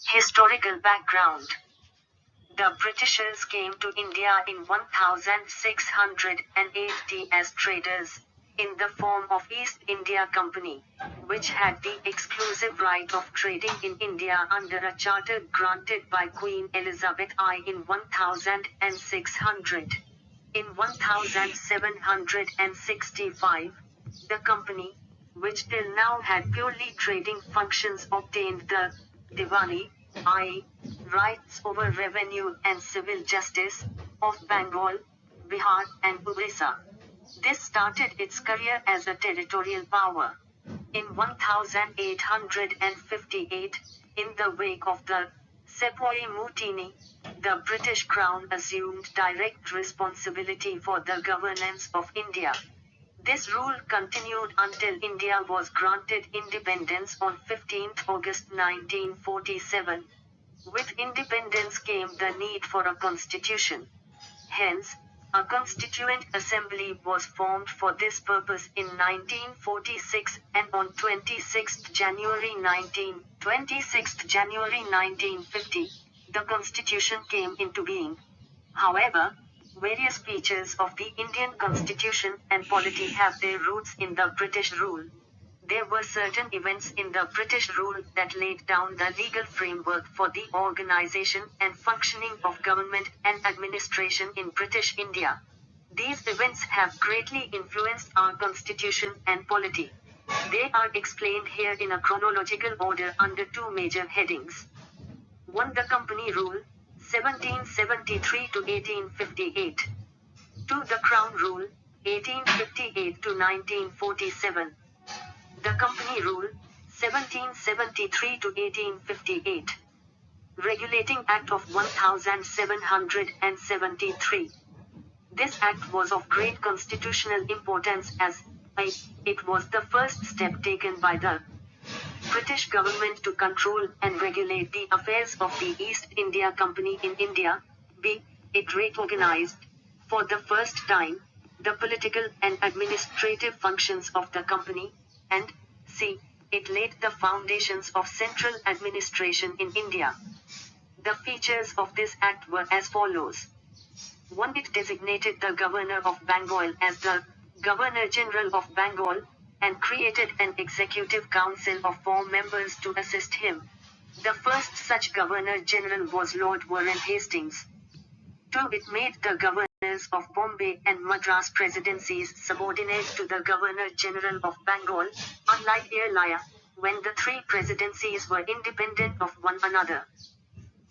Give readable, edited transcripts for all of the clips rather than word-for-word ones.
Historical background. The Britishers came to India in 1680 as traders, in the form of East India Company, which had the exclusive right of trading in India under a charter granted by Queen Elizabeth I in 1600. In 1765, the company, which till now had purely trading functions, obtained the Diwali, i.e., rights over revenue and civil justice, of Bengal, Bihar and Orissa. This started its career as a territorial power. In 1858, in the wake of the Sepoy Mutiny, the British Crown assumed direct responsibility for the governance of India. This rule continued until India was granted independence on 15 August 1947. With independence came the need for a constitution. Hence, a constituent assembly was formed for this purpose in 1946, and on 26 January 1950, the constitution came into being. However, various features of the Indian constitution and polity have their roots in the British rule. There were certain events in the British rule that laid down the legal framework for the organization and functioning of government and administration in British India. These events have greatly influenced our constitution and polity. They are explained here in a chronological order under two major headings. 1. The Company Rule, 1773 to 1858. 2. The Crown Rule, 1858 to 1947. The Company Rule, 1773 to 1858. Regulating Act of 1773. This act was of great constitutional importance as a. It was the first step taken by the British government to control and regulate the affairs of the East India Company in India. B. It recognized, for the first time, the political and administrative functions of the company, and c. It laid the foundations of central administration in India. The features of this act were as follows. 1. It designated the Governor of Bengal as the Governor-General of Bengal, and created an executive council of 4 members to assist him. The first such Governor-General was Lord Warren Hastings. 2. It made the governors of Bombay and Madras presidencies subordinate to the Governor-General of Bengal, unlike earlier, when the 3 presidencies were independent of one another.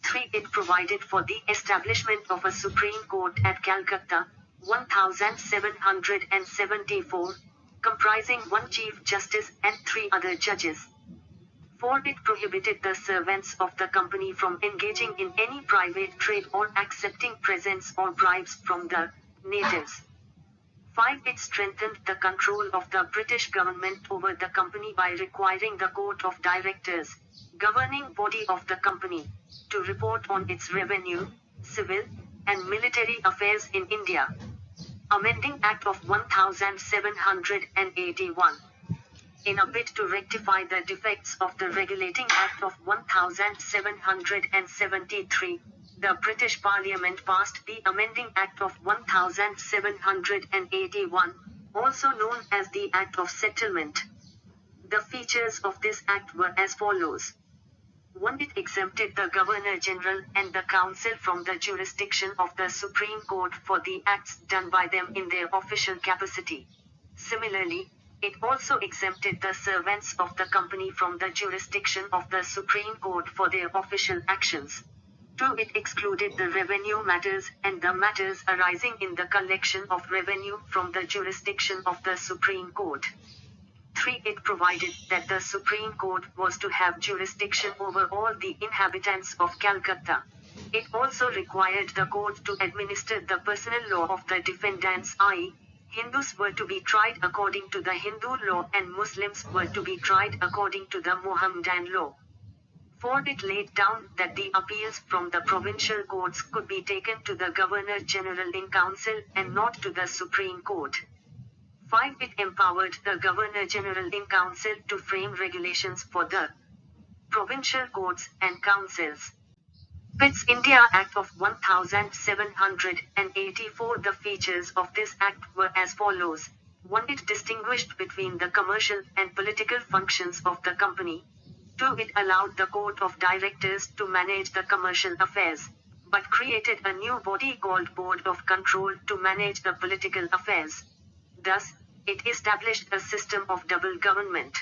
3. It provided for the establishment of a Supreme Court at Calcutta, 1774, comprising 1 Chief Justice and 3 other judges. 4. It prohibited the servants of the company from engaging in any private trade or accepting presents or bribes from the natives. 5. It strengthened the control of the British government over the company by requiring the Court of Directors, governing body of the company, to report on its revenue, civil, and military affairs in India. Amending Act of 1781. In a bid to rectify the defects of the Regulating Act of 1773, the British Parliament passed the Amending Act of 1781, also known as the Act of Settlement. The features of this act were as follows. 1. It exempted the Governor-General and the Council from the jurisdiction of the Supreme Court for the acts done by them in their official capacity. Similarly, it also exempted the servants of the company from the jurisdiction of the Supreme Court for their official actions. 2. It excluded the revenue matters and the matters arising in the collection of revenue from the jurisdiction of the Supreme Court. 3. It provided that the Supreme Court was to have jurisdiction over all the inhabitants of Calcutta. It also required the court to administer the personal law of the defendants, i.e., Hindus were to be tried according to the Hindu law and Muslims were to be tried according to the Mohammedan law. 4. It laid down that the appeals from the provincial courts could be taken to the Governor-General in Council and not to the Supreme Court. 5. It empowered the Governor-General in Council to frame regulations for the provincial courts and councils. Pitt's India Act of 1784. The features of this act were as follows. 1. It distinguished between the commercial and political functions of the company. 2. It allowed the Court of Directors to manage the commercial affairs, but created a new body called Board of Control to manage the political affairs. Thus, it established a system of double government.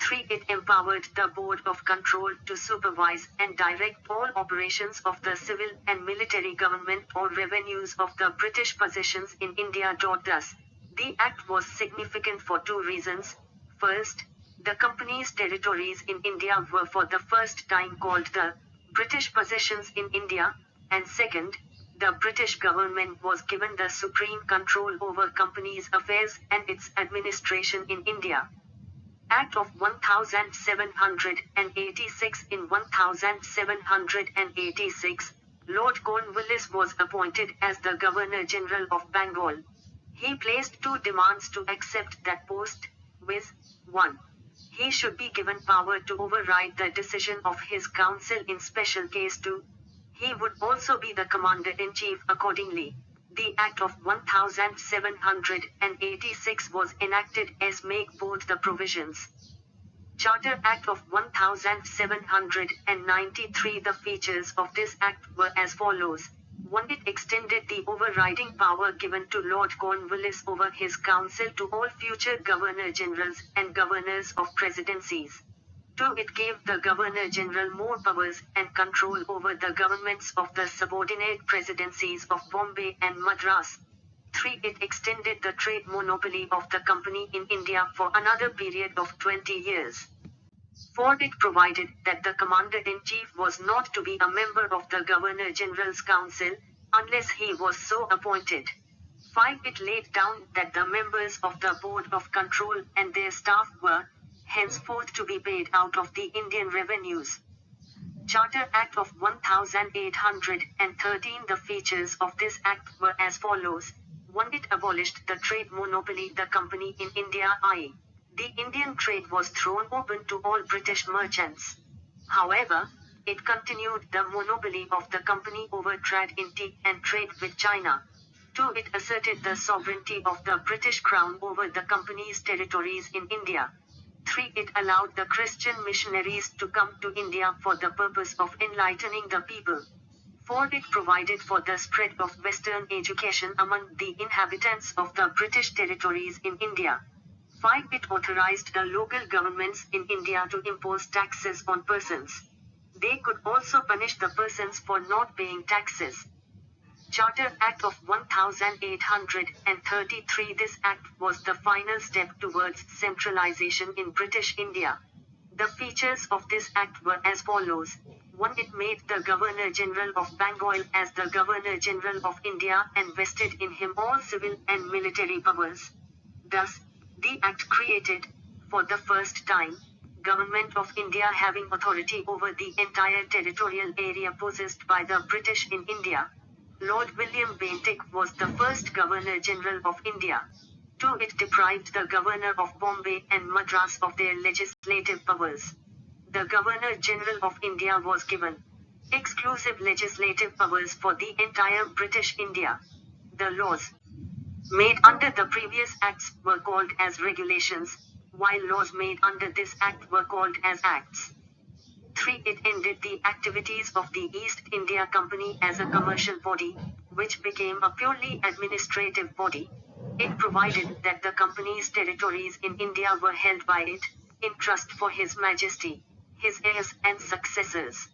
3. It empowered the Board of Control to supervise and direct all operations of the civil and military government or revenues of the British possessions in India. Thus, the act was significant for two reasons. First, the company's territories in India were for the first time called the British possessions in India, and second, the British government was given the supreme control over company's affairs and its administration in India. Act of 1786. In 1786, Lord Cornwallis was appointed as the Governor-General of Bengal. He placed two demands to accept that post, viz. 1. He should be given power to override the decision of his council in special case. 2. He would also be the Commander-in-Chief accordingly. The Act of 1786 was enacted as make both the provisions. Charter Act of 1793. The features of this act were as follows. 1. It extended the overriding power given to Lord Cornwallis over his council to all future Governor-Generals and Governors of Presidencies. 2. It gave the Governor-General more powers and control over the governments of the subordinate presidencies of Bombay and Madras. 3. It extended the trade monopoly of the company in India for another period of 20 years. 4. It provided that the Commander-in-Chief was not to be a member of the Governor-General's Council, unless he was so appointed. 5. It laid down that the members of the Board of Control and their staff were, henceforth, to be paid out of the Indian revenues. Charter Act of 1813. The features of this act were as follows. 1. It abolished the trade monopoly the company in India, i.e. the Indian trade was thrown open to all British merchants. However, it continued the monopoly of the company over trade in tea and trade with China. 2. It asserted the sovereignty of the British Crown over the company's territories in India. 3. It allowed the Christian missionaries to come to India for the purpose of enlightening the people. 4. It provided for the spread of Western education among the inhabitants of the British territories in India. 5. It authorized the local governments in India to impose taxes on persons. They could also punish the persons for not paying taxes. Charter Act of 1833. This act was the final step towards centralization in British India. The features of this act were as follows. 1. It made the Governor-General of Bengal as the Governor-General of India and vested in him all civil and military powers. Thus, the act created, for the first time, Government of India having authority over the entire territorial area possessed by the British in India. Lord William Bentinck was the first Governor-General of India. 2. It deprived the Governor of Bombay and Madras of their legislative powers. The Governor-General of India was given exclusive legislative powers for the entire British India. The laws made under the previous acts were called as regulations, while laws made under this act were called as acts. 3. It ended the activities of the East India Company as a commercial body, which became a purely administrative body. It provided that the company's territories in India were held by it, in trust for His Majesty, his heirs and successors.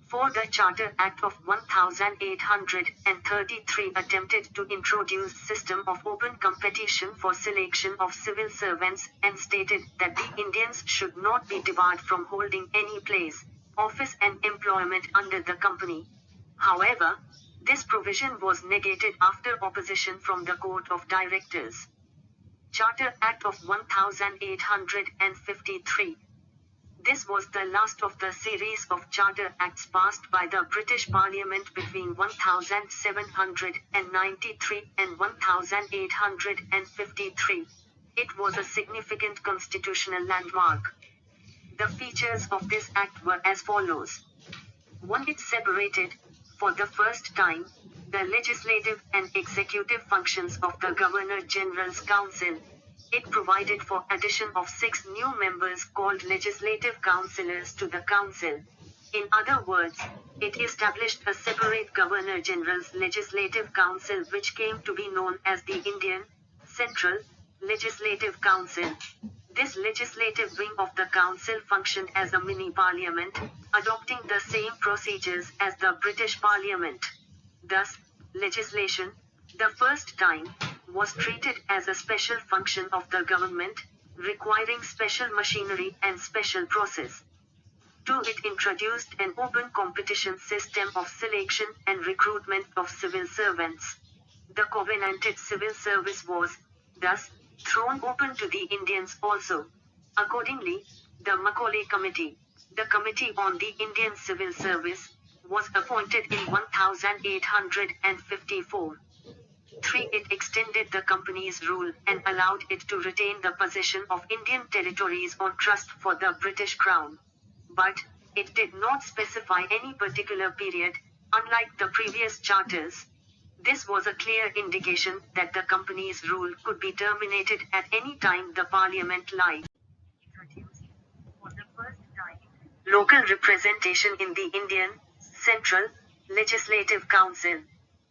4. The Charter Act of 1833 attempted to introduce system of open competition for selection of civil servants, and stated that the Indians should not be debarred from holding any place, office and employment under the company. However, this provision was negated after opposition from the Court of Directors. Charter Act of 1853. This was the last of the series of Charter Acts passed by the British Parliament between 1793 and 1853. It was a significant constitutional landmark. The features of this act were as follows. 1. It separated, for the first time, the legislative and executive functions of the Governor-General's Council. It provided for addition of 6 new members called legislative councillors to the council. In other words, it established a separate Governor-General's Legislative Council which came to be known as the Indian Central Legislative Council. This legislative wing of the council functioned as a mini-parliament, adopting the same procedures as the British Parliament. Thus, legislation, the first time, was treated as a special function of the government, requiring special machinery and special process. 2. It introduced an open competition system of selection and recruitment of civil servants. The covenanted civil service was, thus, thrown open to the Indians also. Accordingly, the Macaulay Committee, the Committee on the Indian Civil Service, was appointed in 1854. 3. It extended the company's rule and allowed it to retain the possession of Indian territories on trust for the British Crown. But, it did not specify any particular period, unlike the previous charters. This was a clear indication that the company's rule could be terminated at any time the Parliament liked. Introduced, for the first time, local representation in the Indian Central Legislative Council.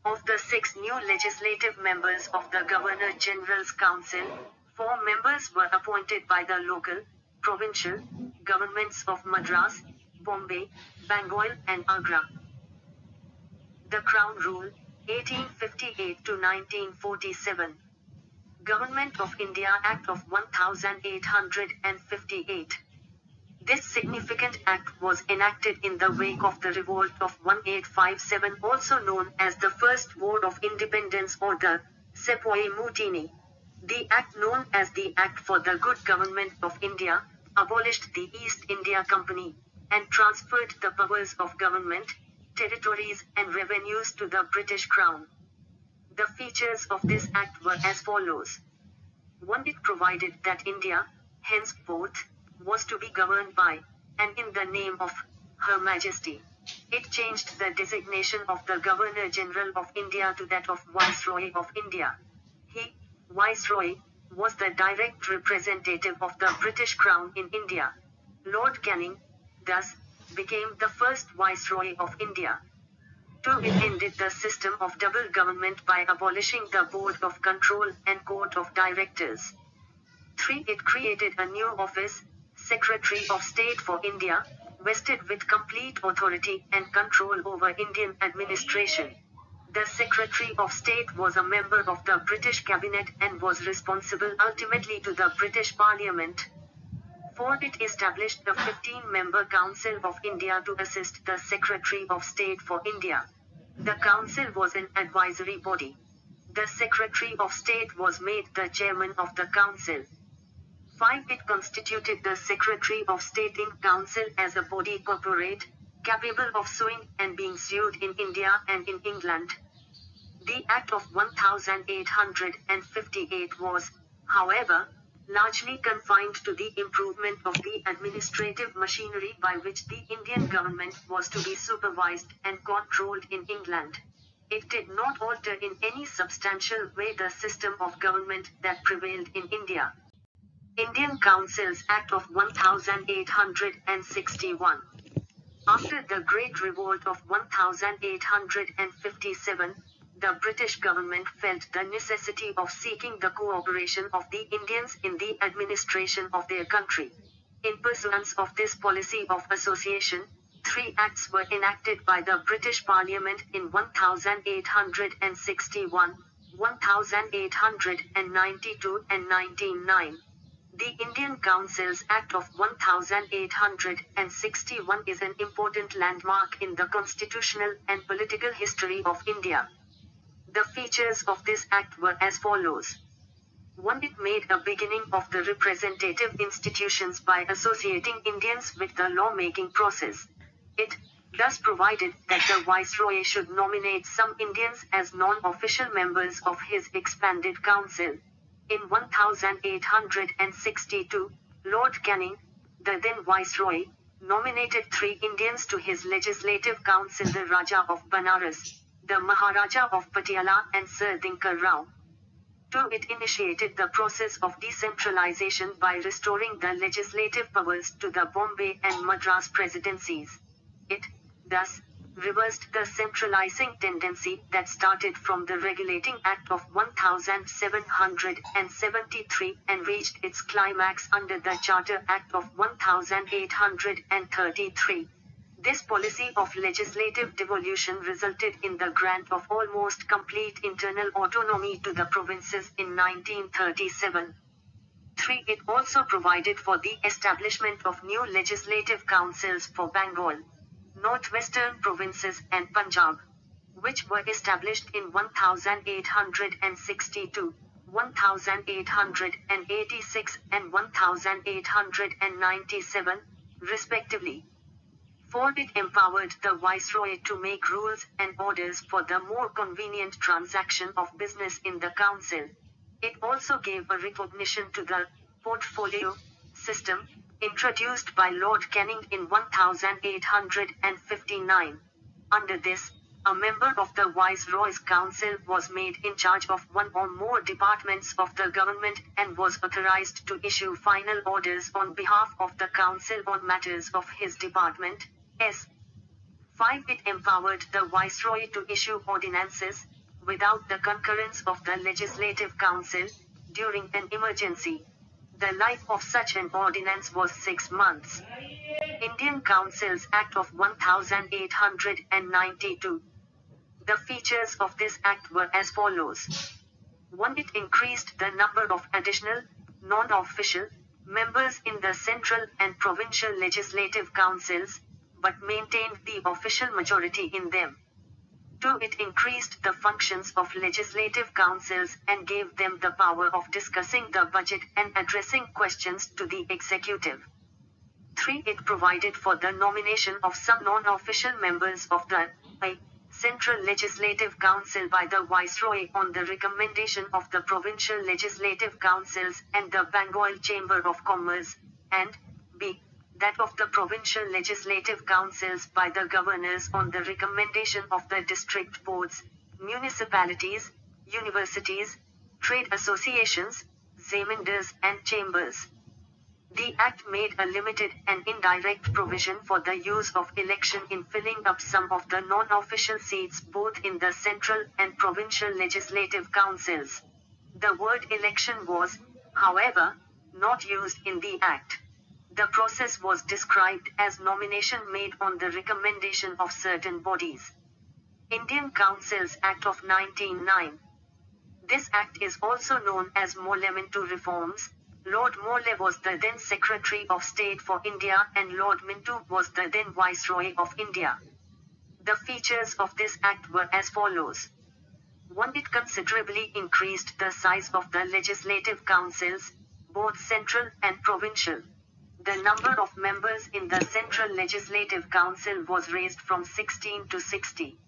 Of the 6 new legislative members of the Governor-General's Council, 4 members were appointed by the local, provincial, governments of Madras, Bombay, Bengal and Agra. The Crown Rule, 1858 to 1947. Government of India Act of 1858. This significant act was enacted in the wake of the revolt of 1857, also known as the First War of Independence or the Sepoy Mutiny. The act, known as the Act for the Good Government of India, abolished the East India Company, and transferred the powers of government, territories and revenues to the British Crown. The features of this act were as follows. 1. It provided that India, henceforth, was to be governed by, and in the name of, Her Majesty. It changed the designation of the Governor-General of India to that of Viceroy of India. He, Viceroy, was the direct representative of the British Crown in India. Lord Canning, thus, became the first Viceroy of India. 2. It ended the system of double government by abolishing the Board of Control and Court of Directors. 3. It created a new office, Secretary of State for India, vested with complete authority and control over Indian administration. The Secretary of State was a member of the British Cabinet and was responsible ultimately to the British Parliament. 4. It established the 15-member Council of India to assist the Secretary of State for India. The Council was an advisory body. The Secretary of State was made the chairman of the Council. 5. It constituted the Secretary of State in Council as a body corporate, capable of suing and being sued in India and in England. The Act of 1858 was, however, largely confined to the improvement of the administrative machinery by which the Indian government was to be supervised and controlled in England. It did not alter in any substantial way the system of government that prevailed in India. Indian Councils Act of 1861. After the Great Revolt of 1857, the British government felt the necessity of seeking the cooperation of the Indians in the administration of their country. In pursuance of this policy of association, 3 acts were enacted by the British Parliament in 1861, 1892 and 1909. The Indian Councils Act of 1861 is an important landmark in the constitutional and political history of India. The features of this act were as follows. 1. It made a beginning of the representative institutions by associating Indians with the law-making process. It, thus provided that the Viceroy should nominate some Indians as non-official members of his expanded council. In 1862, Lord Canning, the then Viceroy, nominated 3 Indians to his legislative council: the Raja of Banaras, the Maharaja of Patiala and Sir Dinkar Rao. 2. It initiated the process of decentralization by restoring the legislative powers to the Bombay and Madras presidencies. It, thus, reversed the centralizing tendency that started from the Regulating Act of 1773 and reached its climax under the Charter Act of 1833. This policy of legislative devolution resulted in the grant of almost complete internal autonomy to the provinces in 1937. 3. It also provided for the establishment of new legislative councils for Bengal, Northwestern provinces and Punjab, which were established in 1862, 1886 and 1897, respectively. 4. It empowered the Viceroy to make rules and orders for the more convenient transaction of business in the council. It also gave a recognition to the portfolio system, introduced by Lord Canning in 1859. Under this, a member of the Viceroy's Council was made in charge of one or more departments of the government and was authorized to issue final orders on behalf of the Council on matters of his department. 5. It empowered the Viceroy to issue ordinances, without the concurrence of the Legislative Council, during an emergency. The life of such an ordinance was 6 months. Indian Councils Act of 1892. The features of this act were as follows. 1. It increased the number of additional, non-official, members in the central and provincial legislative councils, but maintained the official majority in them. 2. It increased the functions of legislative councils and gave them the power of discussing the budget and addressing questions to the executive. 3. It provided for the nomination of some non-official members of the Central Legislative Council by the Viceroy on the recommendation of the Provincial Legislative Councils and the Bengal Chamber of Commerce, and b. that of the Provincial Legislative Councils by the governors on the recommendation of the district boards, municipalities, universities, trade associations, zemindars and chambers. The Act made a limited and indirect provision for the use of election in filling up some of the non-official seats both in the central and provincial legislative councils. The word election was, however, not used in the Act. The process was described as nomination made on the recommendation of certain bodies. Indian Councils Act of 1909. This Act is also known as Parliamentary Reforms. Lord Morley was the then Secretary of State for India and Lord Minto was the then Viceroy of India. The features of this Act were as follows. 1. It considerably increased the size of the legislative councils, both central and provincial. The number of members in the Central Legislative Council was raised from 16 to 60.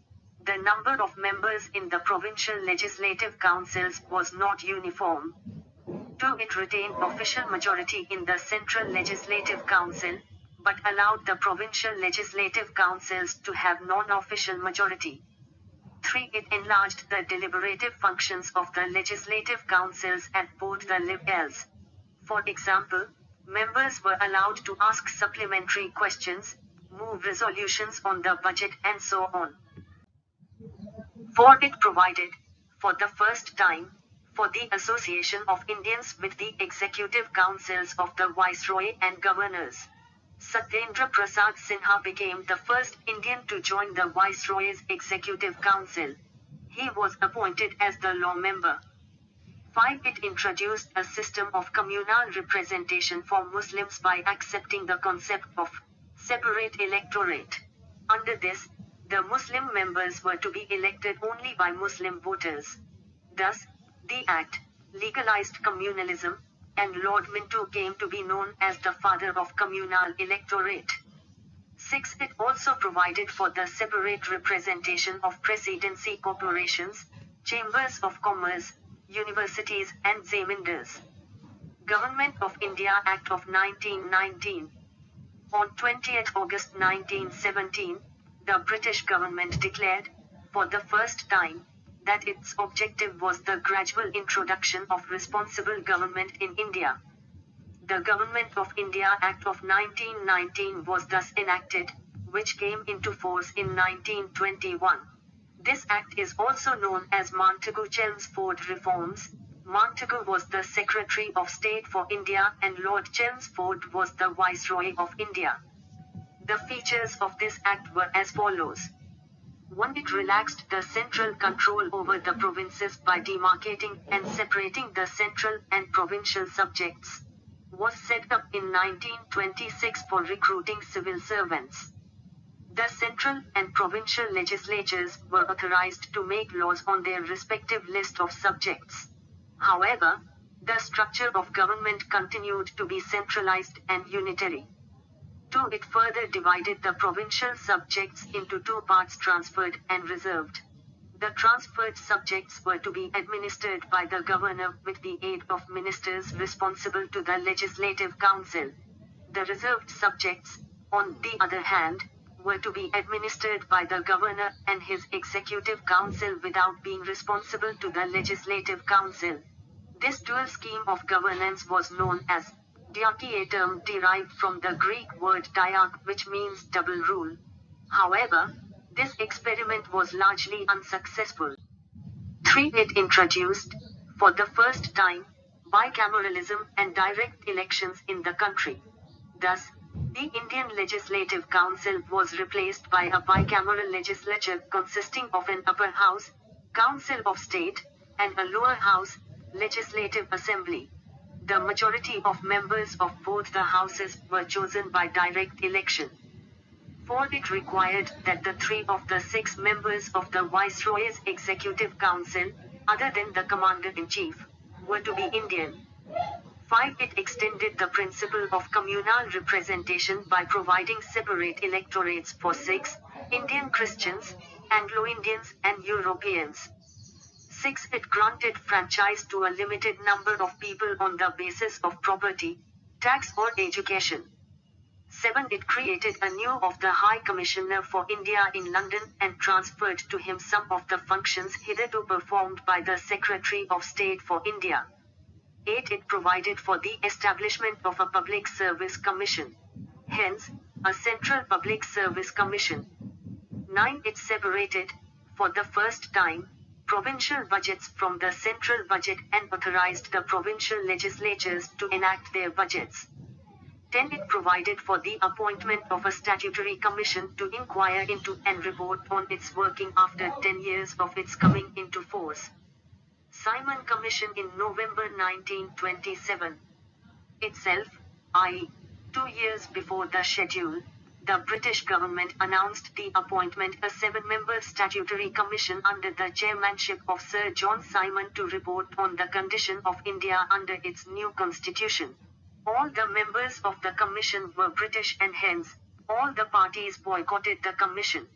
The number of members in the provincial legislative councils was not uniform. 2. It retained official majority in the Central Legislative Council, but allowed the provincial legislative councils to have non-official majority. 3. It enlarged the deliberative functions of the legislative councils at both the levels. For example, members were allowed to ask supplementary questions, move resolutions on the budget and so on. 4. It provided, for the first time, for the association of Indians with the executive councils of the Viceroy and governors. Satyendra Prasad Sinha became the first Indian to join the Viceroy's executive council. He was appointed as the law member. 5. It introduced a system of communal representation for Muslims by accepting the concept of separate electorate. Under this, the Muslim members were to be elected only by Muslim voters. Thus, the Act legalized communalism, and Lord Minto came to be known as the father of communal electorate. 6. It also provided for the separate representation of presidency corporations, chambers of commerce, universities and zemindars. Government of India Act of 1919. On 20th August 1917, the British government declared, for the first time, that its objective was the gradual introduction of responsible government in India. The Government of India Act of 1919 was thus enacted, which came into force in 1921. This act is also known as Montagu-Chelmsford Reforms. Montagu was the Secretary of State for India and Lord Chelmsford was the Viceroy of India. The features of this act were as follows. 1. It relaxed the central control over the provinces by demarcating and separating the central and provincial subjects. Was set up in 1926 for recruiting civil servants. The central and provincial legislatures were authorized to make laws on their respective list of subjects. However, the structure of government continued to be centralized and unitary. 2. It further divided the provincial subjects into two parts: transferred and reserved. The transferred subjects were to be administered by the governor with the aid of ministers responsible to the Legislative Council. The reserved subjects, on the other hand, were to be administered by the governor and his Executive Council without being responsible to the Legislative Council. This dual scheme of governance was known as diarchy, a term derived from the Greek word diarch, which means double rule. However, this experiment was largely unsuccessful. 3. It introduced, for the first time, bicameralism and direct elections in the country. Thus, the Indian Legislative Council was replaced by a bicameral legislature consisting of an upper house, Council of State, and a lower house, Legislative Assembly. The majority of members of both the houses were chosen by direct election. 4. It required that the 3 of the 6 members of the Viceroy's Executive Council, other than the Commander-in-Chief, were to be Indian. 5. It extended the principle of communal representation by providing separate electorates for 6 Indian Christians, Anglo-Indians and Europeans. 6. It granted franchise to a limited number of people on the basis of property, tax or education. 7. It created a new of the High Commissioner for India in London and transferred to him some of the functions hitherto performed by the Secretary of State for India. 8. It provided for the establishment of a Public Service Commission. Hence, a Central Public Service Commission. 9. It separated, for the first time, provincial budgets from the central budget and authorized the provincial legislatures to enact their budgets. 10. It provided for the appointment of a statutory commission to inquire into and report on its working after 10 years of its coming into force. Simon Commission in November 1927. Itself, i.e., 2 years before the schedule, the British government announced the appointment a 7-member statutory commission under the chairmanship of Sir John Simon to report on the condition of India under its new constitution. All the members of the commission were British and hence, all the parties boycotted the commission.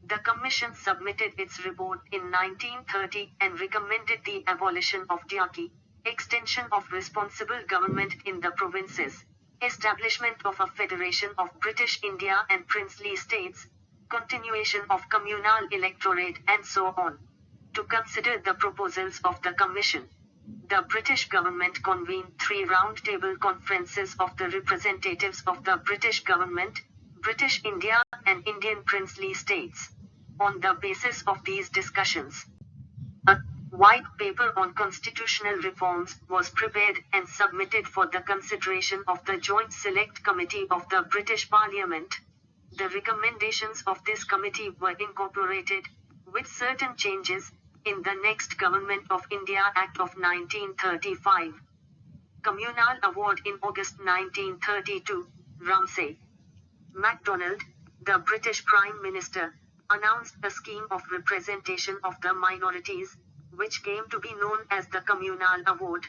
The commission submitted its report in 1930 and recommended the abolition of diarchy, extension of responsible government in the provinces, establishment of a federation of British India and princely states, continuation of communal electorate and so on. To consider the proposals of the commission, the British government convened 3 roundtable conferences of the representatives of the British government, British India and Indian princely states. On the basis of these discussions, a white paper on constitutional reforms was prepared and submitted for the consideration of the Joint Select Committee of the British Parliament. The recommendations of this committee were incorporated, with certain changes, in the next Government of India Act of 1935. Communal Award in August 1932, Ramsay MacDonald, the British Prime Minister, announced a scheme of representation of the minorities, which came to be known as the Communal Award.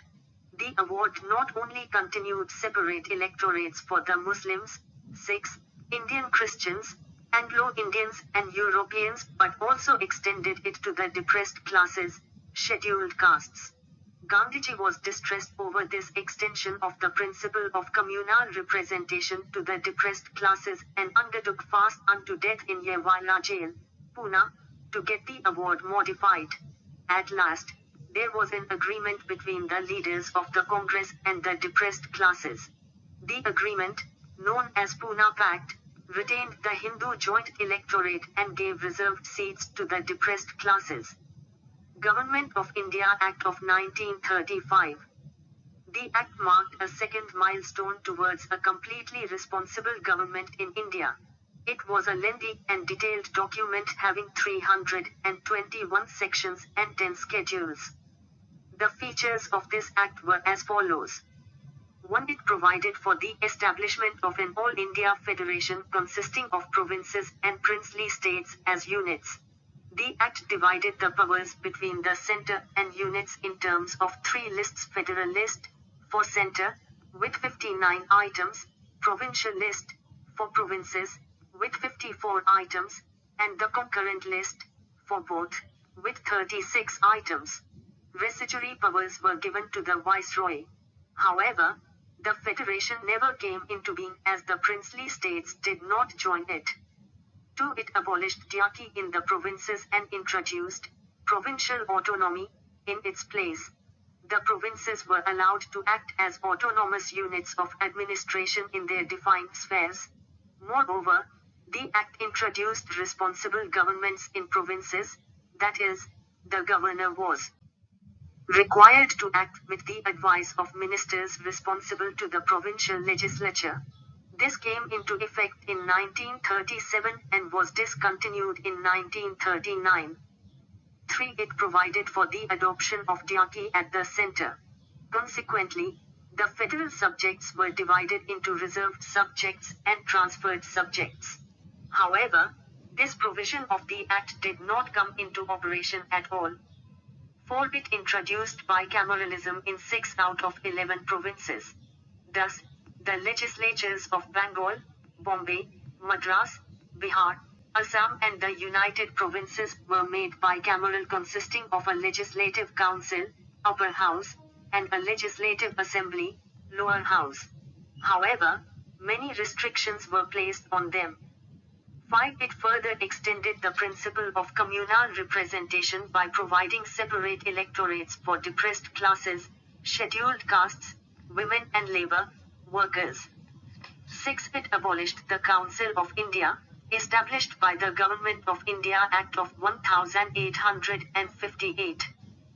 The award not only continued separate electorates for the Muslims, Sikhs, Indian Christians, Anglo-Indians and Europeans but also extended it to the depressed classes, scheduled castes. Gandhiji was distressed over this extension of the principle of communal representation to the depressed classes and undertook fast unto death in Yewala jail, Pune, to get the award modified. At last, there was an agreement between the leaders of the Congress and the depressed classes. The agreement, known as Pune Pact, retained the Hindu joint electorate and gave reserved seats to the depressed classes. Government of India Act of 1935. The Act marked a second milestone towards a completely responsible government in India. It was a lengthy and detailed document having 321 sections and 10 schedules. The features of this act were as follows. 1. It provided for the establishment of an All India Federation consisting of provinces and princely states as units. The Act divided the powers between the centre and units in terms of 3 lists: Federal List, for centre, with 59 items, Provincial List, for provinces, with 54 items, and the Concurrent List, for both, with 36 items. Residuary powers were given to the Viceroy. However, the federation never came into being as the princely states did not join it. 2. It abolished diarchy in the provinces and introduced provincial autonomy in its place. The provinces were allowed to act as autonomous units of administration in their defined spheres. Moreover, the Act introduced responsible governments in provinces, that is, the governor was required to act with the advice of ministers responsible to the provincial legislature. This came into effect in 1937 and was discontinued in 1939. 3. It provided for the adoption of diarchy at the centre. Consequently, the federal subjects were divided into reserved subjects and transferred subjects. However, this provision of the Act did not come into operation at all. 4. It introduced bicameralism in 6 out of 11 provinces. Thus, the legislatures of Bengal, Bombay, Madras, Bihar, Assam and the United Provinces were made bicameral, consisting of a legislative council, upper house, and a legislative assembly, lower house. However, many restrictions were placed on them. 5. It further extended the principle of communal representation by providing separate electorates for depressed classes, scheduled castes, women and labor workers. 6. It abolished the Council of India, established by the Government of India Act of 1858.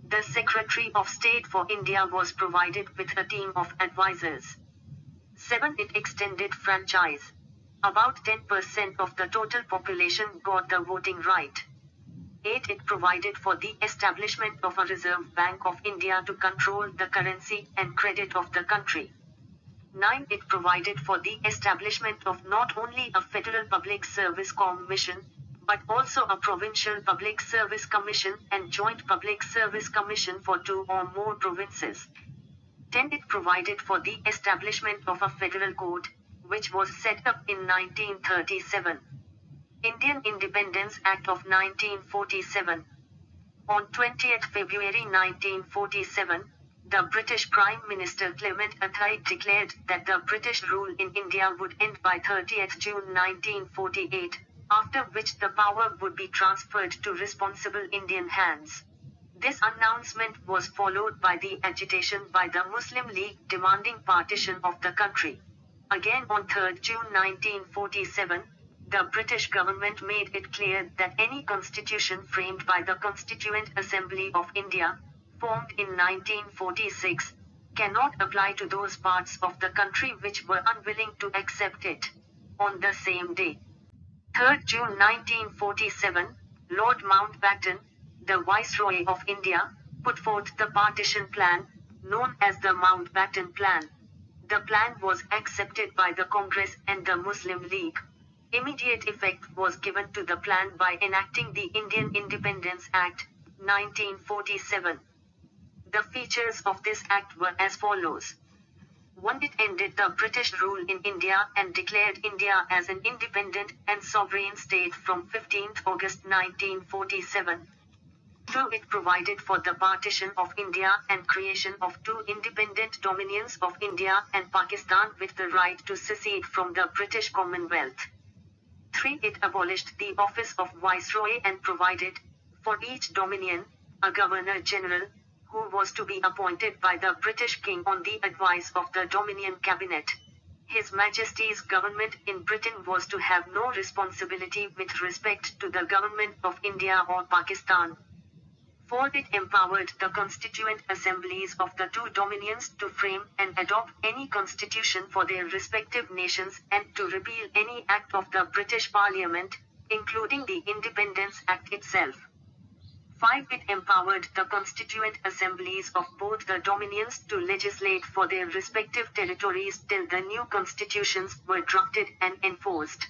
The Secretary of State for India was provided with a team of advisors. 7. It extended franchise. About 10% of the total population got the voting right. 8. It provided for the establishment of a Reserve Bank of India to control the currency and credit of the country. 9. It provided for the establishment of not only a Federal Public Service Commission, but also a Provincial Public Service Commission and Joint Public Service Commission for 2 or more provinces. 10. It provided for the establishment of a Federal Court, which was set up in 1937. Indian Independence Act of 1947. On 20th February 1947, the British Prime Minister Clement Attlee declared that the British rule in India would end by 30th June 1948, after which the power would be transferred to responsible Indian hands. This announcement was followed by the agitation by the Muslim League demanding partition of the country. Again on 3rd June 1947, the British government made it clear that any constitution framed by the Constituent Assembly of India, formed in 1946, cannot apply to those parts of the country which were unwilling to accept it. On the same day, 3rd June 1947, Lord Mountbatten, the Viceroy of India, put forth the partition plan, known as the Mountbatten Plan. The plan was accepted by the Congress and the Muslim League. Immediate effect was given to the plan by enacting the Indian Independence Act, 1947. The features of this act were as follows. 1. It ended the British rule in India and declared India as an independent and sovereign state from 15th August 1947. 2. It provided for the partition of India and creation of two independent dominions of India and Pakistan with the right to secede from the British Commonwealth. 3. It abolished the office of Viceroy and provided, for each dominion, a Governor-General, who was to be appointed by the British King on the advice of the Dominion Cabinet. His Majesty's government in Britain was to have no responsibility with respect to the government of India or Pakistan. 4. It empowered the constituent assemblies of the two dominions to frame and adopt any constitution for their respective nations and to repeal any act of the British Parliament, including the Independence Act itself. 5. It empowered the constituent assemblies of both the dominions to legislate for their respective territories till the new constitutions were drafted and enforced.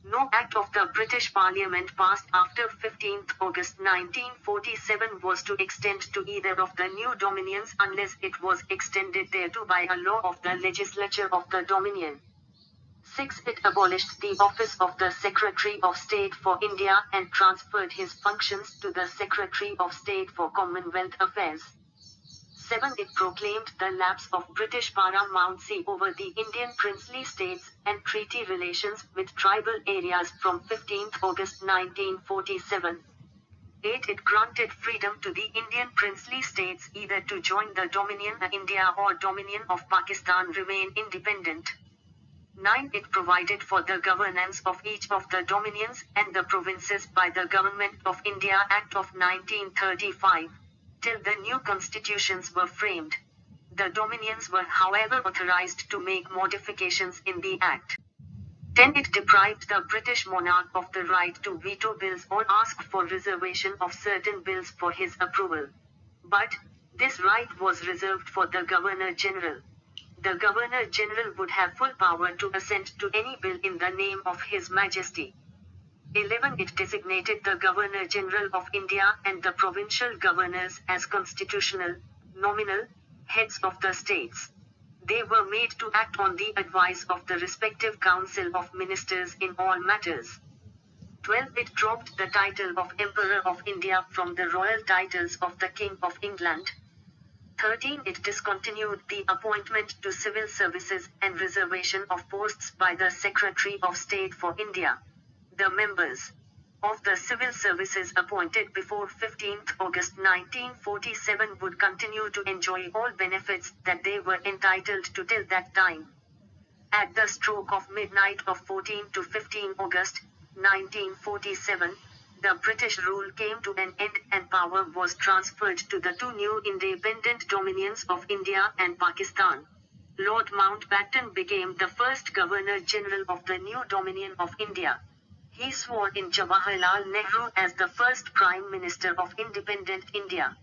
No act of the British Parliament passed after 15 August 1947 was to extend to either of the new dominions unless it was extended thereto by a law of the legislature of the Dominion. 6. It abolished the office of the Secretary of State for India and transferred his functions to the Secretary of State for Commonwealth Affairs. 7. It proclaimed the lapse of British paramountcy over the Indian princely states and treaty relations with tribal areas from 15 August 1947. 8. It granted freedom to the Indian princely states either to join the Dominion of India or Dominion of Pakistan remain independent. 9. It provided for the governance of each of the dominions and the provinces by the Government of India Act of 1935. Till the new constitutions were framed. The dominions were however authorized to make modifications in the Act. 10. It deprived the British monarch of the right to veto bills or ask for reservation of certain bills for his approval. But, this right was reserved for the Governor-General. The Governor-General would have full power to assent to any bill in the name of His Majesty. 11. It designated the Governor-General of India and the provincial governors as constitutional, nominal, heads of the states. They were made to act on the advice of the respective Council of Ministers in all matters. 12. It dropped the title of Emperor of India from the royal titles of the King of England. 13. It discontinued the appointment to civil services and reservation of posts by the Secretary of State for India. The members of the civil services appointed before 15 August 1947 would continue to enjoy all benefits that they were entitled to till that time. At the stroke of midnight of 14 to 15 August 1947, the British rule came to an end and power was transferred to the two new independent dominions of India and Pakistan. Lord Mountbatten became the first Governor-General of the new Dominion of India. He swore in Jawaharlal Nehru as the first Prime Minister of independent India.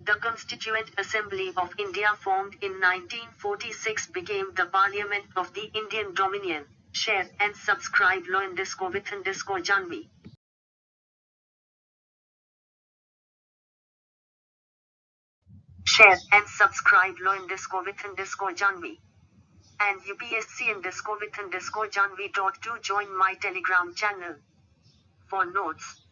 The Constituent Assembly of India formed in 1946 became the Parliament of the Indian Dominion. Share and subscribe _with_Janvi. Share and subscribe _with_Janvi. And UPSC _with_Janvi.to join my Telegram channel. For notes.